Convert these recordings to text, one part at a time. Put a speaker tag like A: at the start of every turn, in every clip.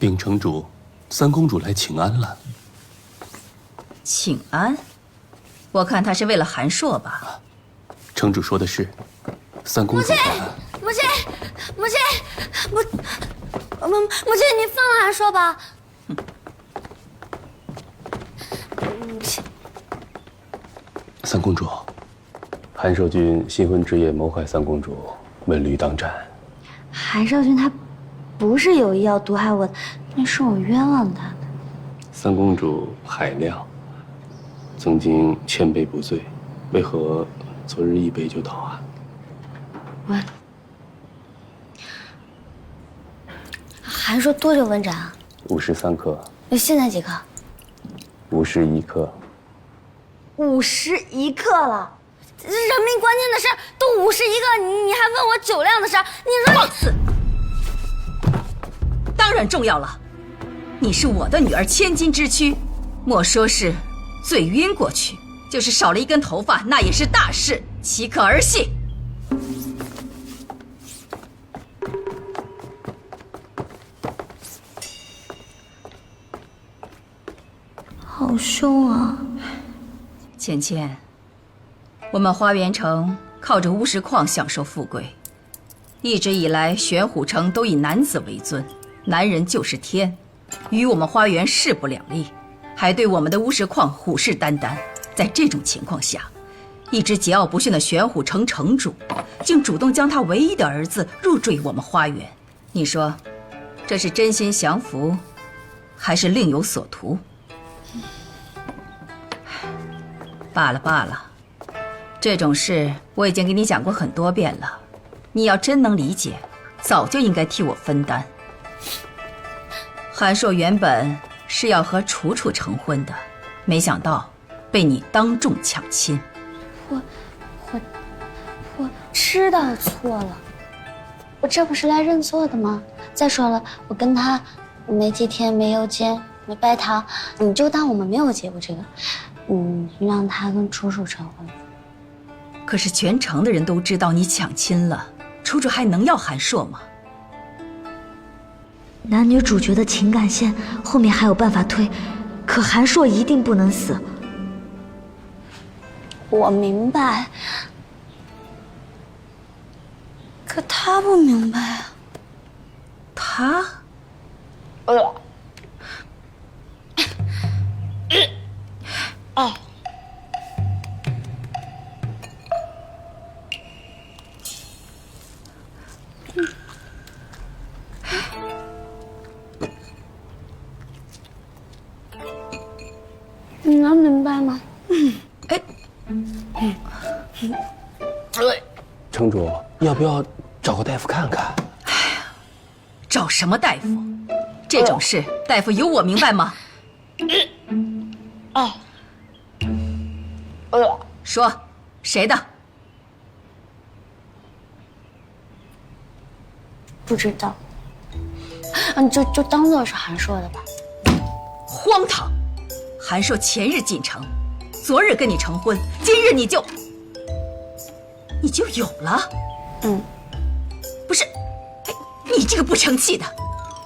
A: 禀城主，三公主来请安了。
B: 请安？我看她是为了韩硕吧？
A: 城主说的是，三公主。
C: 母亲，你放了韩硕吧。
A: 三公主，韩寿君新婚之夜谋害三公主，问驴当斩。
C: 韩少君他不是有意要毒害我的，那是我冤枉他的。
A: 三公主海量，曾经千杯不醉，为何昨日一杯就倒啊？
C: 问，韩硕多久问斩啊
A: 53克。
C: 现在几克
A: 51克。
C: 51克了。人命关键的事都51个，你还问我酒量的事？你说
B: 放肆！当然重要了，你是我的女儿，千金之躯，莫说是醉晕过去，就是少了一根头发，那也是大事，岂可儿戏？
C: 好凶啊！
B: 芊芊，我们花园城靠着巫石矿享受富贵，一直以来玄虎城都以男子为尊，男人就是天，与我们花园势不两立，还对我们的巫石矿虎视眈眈。在这种情况下，一直桀骜不驯的玄虎城城主，竟主动将他唯一的儿子入赘我们花园。你说，这是真心降服，还是另有所图？罢了罢了，这种事我已经给你讲过很多遍了，你要真能理解，早就应该替我分担。韩硕原本是要和楚楚成婚的，没想到被你当众抢亲。
C: 我知道错了，我这不是来认错的吗？再说了，我跟他没几天，没邮件，没拜堂，你就当我们没有结过这个。让他跟楚楚成婚。
B: 可是全城的人都知道你抢亲了，楚楚还能要韩硕吗？
D: 男女主角的情感线后面还有办法推，可韩硕一定不能死。
C: 我明白，可他不明白啊。
B: 他？
C: 你能明白吗？
A: 城主，要不要找个大夫看看？
B: 找什么大夫？这种事，大夫有我明白吗？说，谁的？
C: 不知道。你就当做是韩硕的吧。
B: 荒唐！韩硕前日进城，昨日跟你成婚，今日你就有了？不是，你这个不成器的，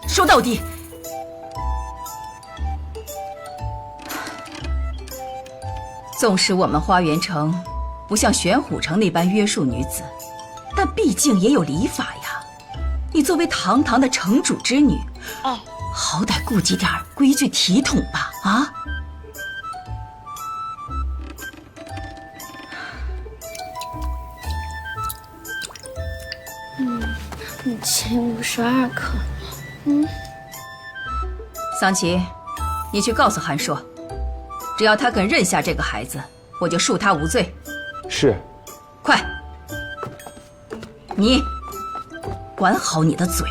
B: 说到底，纵使我们花园城不像玄虎城那般约束女子，但毕竟也有礼法呀。你作为堂堂的城主之女，好歹顾及点规矩体统吧？啊！
C: 请52克。
B: 桑琪，你去告诉韩硕，只要他肯认下这个孩子，我就恕他无罪。
A: 是。
B: 快，你管好你的嘴，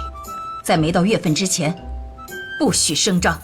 B: 在没到月份之前，不许声张。